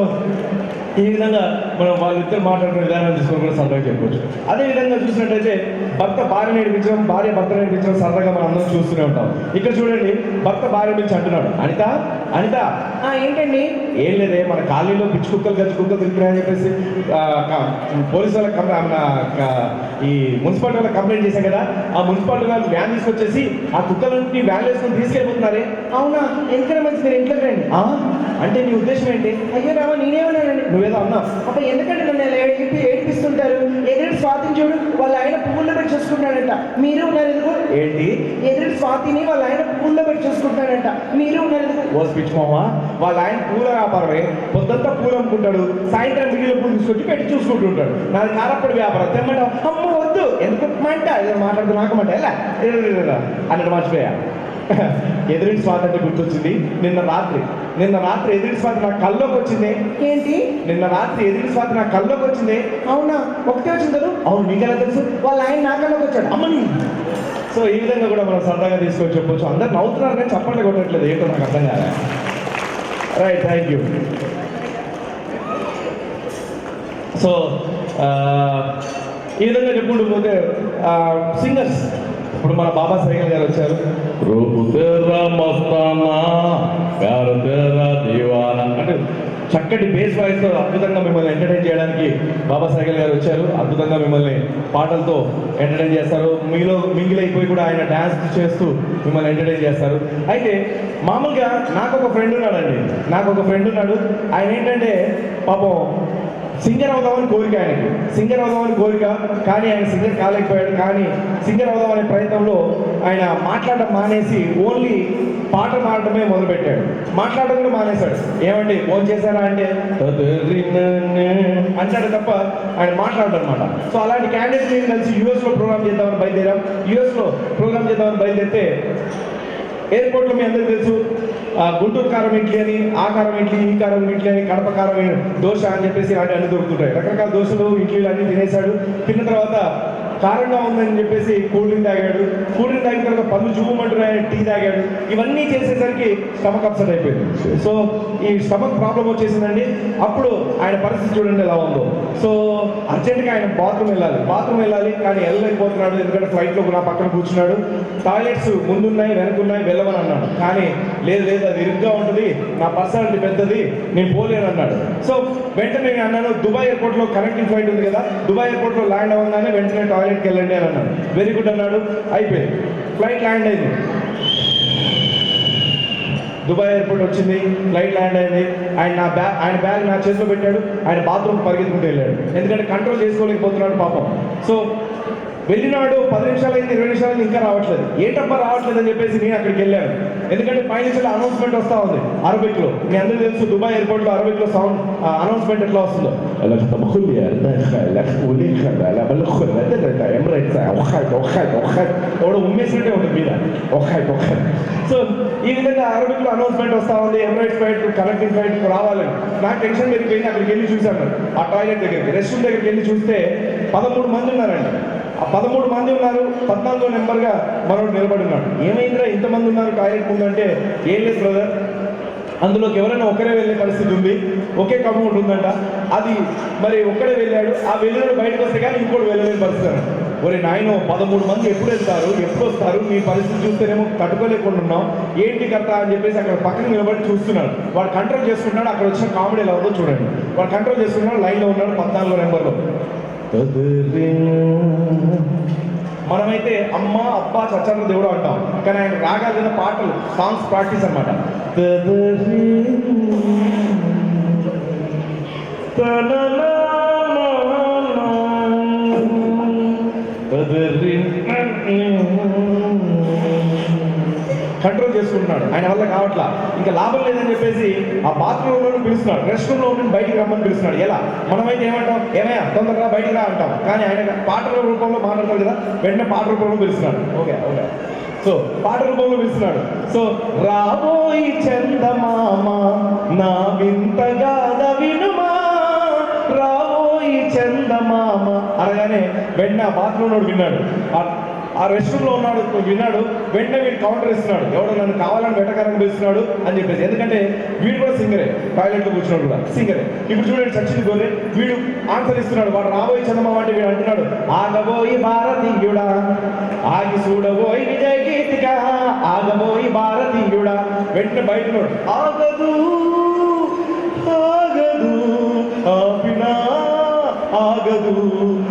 ఈ విధంగా మనం వాళ్ళిద్దరు మాట్లాడుకునే విధానం తీసుకొని కూడా సరదాగా చెప్పుకోవచ్చు. అదేవిధంగా చూసినట్టయితే భర్త భార్య నేర్పించడం, భార్య భర్త నేర్పించడం సరదాగా మనం అందరం చూస్తూనే ఉంటాం. ఇక్కడ చూడండి, భర్త భార్య నుంచి అంటున్నాడు, అనిత అనిత ఏంటండి? ఏం లేదే, మన కాలనీలో పిచ్చి కుక్కలు గచ్చి కుక్కలు తిరుగుతున్నాయని చెప్పేసి పోలీసు వాళ్ళకి ఈ మున్సిపాలిటీ వాళ్ళకి కంప్లైంట్ చేశాం కదా. ఆ మున్సిపాలిటీ వాళ్ళు వ్యాన్ తీసుకొచ్చేసి ఆ కుక్కలన్నింటినీ వ్యాన్ వేసుకొని తీసుకెళ్ళిపోతున్నారే. అవునా? ఎందుకన్నా మంచి మీరు ఇంట్లోకి రండి. అంటే నీ ఉద్దేశం ఏంటి? అయ్యో రామా, నేనేమన్నానండి? నువ్వేదో అన్నావు. అబ్బా, ఎందుకంటే నన్ను ఇలా ఏడిపిస్తుంటారు? ఎదురు స్వాతిని చూడు, వాళ్ళ ఆయన పువ్వుల్లో పెట్టి చూసుకుంటాడంట. మీరు ఉన్నారు ఎందుకు? ఏంటి? ఎదురు స్వాతిని వాళ్ళ ఆయన పువ్వుల్లో పెట్టి చూసుకుంటాడంట. మీరు ఉన్నారు ఎందుకు? ఓ స్పిచ్ మామా, వాళ్ళ ఆయన పూల వ్యాపారమే. పొద్దంతా పూలు అమ్ముకుంటాడు, సాయంత్రం మిగిలిన పూలు తీసుకొచ్చి పెట్టి చూసుకుంటుంటాడు. నాది కారప్పటి వ్యాపారం. తెమ్మంటావు? అమ్మ వద్దు, ఎందుకు మంట ఏదో మాట్లాడుతూ నాకమంట ఎలా అన్నట్టు మర్చిపోయా. ఎదురింటి స్వాతి అంటే గుర్తొచ్చింది. నిన్న రాత్రి ఎదురింటి స్వాతి నా కల్లోకి వచ్చింది. ఏంటి? నిన్న రాత్రి ఎదురింటి స్వాతి నా కల్లోకి వచ్చింది. అవునా? ఒకటే వచ్చింది కదా? అవును, మీకెలా తెలుసు? వాళ్ళ ఆయన నా కల్లోకి వచ్చాడు. అమ్మని. సో ఈ విధంగా కూడా మనం సరదాగా తీసుకొని చెప్పొచ్చు. అందరు నవ్వుతున్నారు కానీ చప్పట్లు కొట్టట్లేదు, ఏంటో నాకు అర్థం కాదా. Right, thank you. సో ఈ విధంగా చెప్పుకుంటూ పోతే సింగర్స్, ఇప్పుడు మన బాబా సైకిల్ గారు వచ్చారు. రూపు తేరా మస్తానా ప్యార్ తేరా దీవానా అంటే చక్కటి బేస్ వాయిస్తో అద్భుతంగా మిమ్మల్ని ఎంటర్టైన్ చేయడానికి బాబా సైకిల్ గారు వచ్చారు. అద్భుతంగా మిమ్మల్ని పాటలతో ఎంటర్టైన్ చేస్తారు. మీలో మింగిలైపోయి కూడా ఆయన డ్యాన్స్ చేస్తూ మిమ్మల్ని ఎంటర్టైన్ చేస్తారు. అయితే మామూలుగా నాకు ఒక ఫ్రెండ్ ఉన్నాడు. ఆయన ఏంటంటే పాపం సింగర్ అవుదామని కోరిక, కానీ ఆయన సింగర్ కాలేకపోయాడు. కానీ సింగర్ అవుదామనే ప్రయత్నంలో ఆయన మాట్లాడడం మానేసి ఓన్లీ పాట పాడటమే మొదలుపెట్టాడు. మాట్లాడడం కూడా మానేశాడు. ఏమండి ఫోన్ చేశారా అంటే అంటాడు తప్ప ఆయన మాట్లాడడం అనమాట. సో అలాంటి క్యాండిడేట్ నేను కలిసి యూఎస్లో ప్రోగ్రామ్ చేద్దామని బయలుదేరితే ఎయిర్పోర్ట్లో మీ అందరికీ తెలుసు, గుంటూరు కారం ఇడ్లీ అని, ఆ కారం ఇడ్లీ, ఈ కారం ఇడ్లీ అని, కడప కారం దోశ అని చెప్పేసి అన్ని దొరుకుతుంటాయి. రకరకాల దోశలు, ఇడ్లీలు అన్నీ తినేశాడు. తిన్న తర్వాత కారంగా ఉందని చెప్పేసి కూల్ డ్రింక్ తాగాడు. తాగిన తర్వాత పళ్ళు జుమ్మంటున్నాయని టీ తాగాడు. ఇవన్నీ చేసేసరికి స్టమక్ అప్సెట్ అయిపోయింది. సో ఈ స్టమక్ ప్రాబ్లం వచ్చేసిందండి. అప్పుడు ఆయన పరిస్థితి చూడండి ఎలా ఉందో. సో అర్జెంట్గా ఆయన బాత్రూమ్ వెళ్ళాలి కానీ వెళ్ళలేకపోతున్నాడు. ఎందుకంటే ఫ్లైట్లో నా పక్కన కూర్చున్నాడు. టాయిలెట్స్ ముందున్నాయి, వెనకున్నాయి, వెళ్ళమని అన్నాడు. కానీ లేదు అది ఇరుగ్గా ఉంటుంది, నా పర్సనాలిటీ పెద్దది, నేను పోలేను అన్నాడు. సో వెంటనే నేను అన్నాను, దుబాయ్ ఎయిర్పోర్ట్లో కనెక్టింగ్ ఫ్లైట్ ఉంది కదా, దుబాయ్ ఎయిర్పోర్ట్లో ల్యాండ్ అవ్వగానే వెంటనే టాయిలెట్కి వెళ్ళండి అని అన్నాడు. వెరీ గుడ్ అన్నాడు. అయిపోయింది, ఫ్లైట్ ల్యాండ్ అయింది. దుబాయ్ ఎయిర్పోర్ట్ వచ్చింది, ఫ్లైట్ ల్యాండ్ అయింది. ఆయన బ్యాగ్ నా చేతిలో పెట్టాడు. ఆయన బాత్రూమ్ పరిగెత్తుకుంటూ వెళ్ళాడు. ఎందుకంటే కంట్రోల్ చేసుకోలేకపోతున్నాడు పాపం. సో వెళ్ళినాడు, 10 నిమిషాలు అయింది, 20 నిమిషాలు అయింది, ఇంకా రావట్లేదు. ఏంటబ్బా రావట్లేదు అని చెప్పేసి నేను అక్కడికి వెళ్ళాను. ఎందుకంటే పైనుంచి అనౌన్స్మెంట్ వస్తూ ఉంది అరబిక్లో. మీ అందరికీ తెలుసు దుబాయ్ ఎయిర్పోర్ట్లో అరబిక్లో సౌండ్ అనౌన్స్మెంట్ ఎట్లా వస్తుందో. ఎవడో ఉమ్మేసినట్టే ఉంటుంది మీద. సో ఈ విధంగా అరబిక్లో అనౌన్స్మెంట్ వస్తూ ఉంది, ఎమిరేట్స్ ఫ్లైట్ కనెక్టింగ్ ఫ్లైట్ రావాలని. నాకు టెన్షన్ పెరిగిపోయింది. అక్కడికి వెళ్ళి చూశాను, ఆ టాయిలెట్ దగ్గరికి, రెస్ట్ రూమ్ దగ్గరికి వెళ్ళి చూస్తే 13 మంది ఉన్నారండి. ఆ 13 మంది ఉన్నారు. 14వ నెంబర్గా మనోడు నిలబడి ఉన్నాడు. ఏమైందిరా ఇంతమంది ఉన్నారు టాయిలెట్ ముందంటే, ఏం లేదు బ్రదర్, అందులోకి ఎవరైనా ఒకరే వెళ్ళే పరిస్థితి ఉంది, ఒకే కంపౌండ్ ఉందంట. అది మరి ఒక్కడే వెళ్ళాడు. ఆ వెళ్ళినప్పుడు బయటకు వస్తే కానీ ఇంకోటి వెళ్ళలేని పరిస్థితి అన్నాడు. ఒరే నాయనో, 13 మంది ఎప్పుడు వెళ్తారు, ఎప్పుడు వస్తారు, మీ పరిస్థితి చూస్తేనేమో తట్టుకోలేకుండా ఉన్నాం, ఏంటి కథ అని చెప్పేసి అక్కడ పక్కన నిలబడి చూస్తున్నాడు. వాడు కంట్రోల్ చేసుకుంటున్నాడు. అక్కడ వచ్చిన కామెడీ ఎలా ఉందో చూడండి. వాడు కంట్రోల్ చేసుకుంటున్నాడు, లైన్లో ఉన్నాడు 14వ నెంబర్లో. మనమైతే అమ్మ అబ్బా చచ్చాను దేవుడు అంటాం, కానీ ఆయన రాగాలిన పాటలు, సాంగ్స్ ప్రాక్టీస్ అనమాట. కంట్రోల్ చేసుకుంటున్నాడు. ఆయన వల్ల కావట్లా, ఇంకా లాభం లేదని చెప్పేసి ఆ బాత్రూంలో పిలుస్తున్నాడు, రెస్ట్ రూమ్లో ఉండి బయటికి రమ్మని పిలుస్తున్నాడు. ఎలా? మనమైతే ఏమంటాం, ఏమయ్యా తొందరగా బయటికి రా అంటాం. కానీ ఆయన పాటల రూపంలో మాట్లాడతాడు కదా, వెంటనే పాట రూపంలో పిలుస్తున్నాడు. ఓకే. సో పాట రూపంలో పిలుస్తున్నాడు. సో రాబోయి చందమామ నా వింతగా వినుమా, రాబోయి చందమామ అనగానే వెంటనే ఆ బాత్రూంలో విన్నాడు, ఆ రెస్ట్ రూమ్లో ఉన్నాడు, విన్నాడు. వెంటనే వీడు కౌంటర్ ఇస్తున్నాడు, ఎవడో నన్ను కావాలని వెటకారం పిలుస్తున్నాడు అని చెప్పేసి. ఎందుకంటే వీడు కూడా సింగరే, టాయిలెట్లో కూర్చున్నాడు కూడా సింగరే. ఇప్పుడు చూడండి చచ్చింది గొర్రె, వీడు ఆన్సర్ ఇస్తున్నాడు. వాడు రాబోయి చందమామ అంటే వీడు అంటున్నాడు, ఆగబోయి భారతీయుడా, ఆగి చూడబోయి విజయ గీతిక, ఆగబోయి భారతీయుడా. వెంటనే వెంటనే బయట ఉన్నాడు. ఆగదు ఆగదు ఆపినా ఆగదు.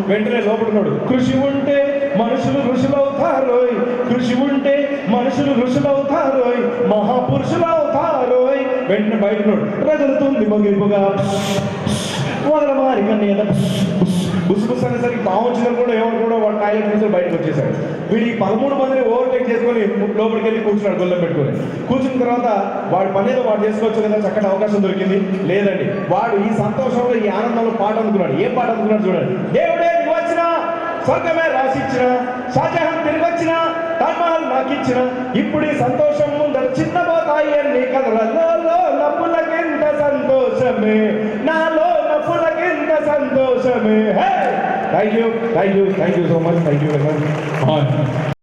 వెంటనే లోపడున్నాడు. కృషి ఉంటే మనుషులు ఋషులవుతారోయ్, కృషి ఉంటే మనుషులు ఋషులవుతారోయ్, మహాపురుషులు అవుతారోయ్. వెంటనే బయట ఉన్నాడు. రగులుతుంది మగిలిపుగా వదల మారి కన్నీద బుస్ అనేసరికి బాగుంచిందని కూడా ఏమనుకోవడం వాడు టాయిలెట్ నుంచి బయటకు వచ్చేసాడు. వీడు ఈ 13 మందిని ఓవర్టేక్ చేసుకొని లోపలికి వెళ్ళి కూర్చున్నాడు గొల్లం పెట్టుకొని. కూర్చున్న తర్వాత వాడి పని ఏదో వాడు చేసుకోవచ్చు కదా, చక్కటి అవకాశం దొరికింది. లేదండి, వాడు ఈ సంతోషంలో ఈ ఆనందంలో పాట అందుకున్నాడు. ఏం పాట అందుకున్నాడు చూడండి. దేవుడే దిగి వచ్చిన, స్వర్గమే రాసిచ్చిన, షాజహాన్ తిరిగి వచ్చిన, తాజ్మహల్ నాకిచ్చిన, ఇప్పుడు ఈ సంతోషం ముందర చిన్నబోతాయి అన్ని కథలలో నవ్వులకింత సంతోషమే, నాలో నవ్వులకింత సంతోషమే. Thank you so much. Thank you very much.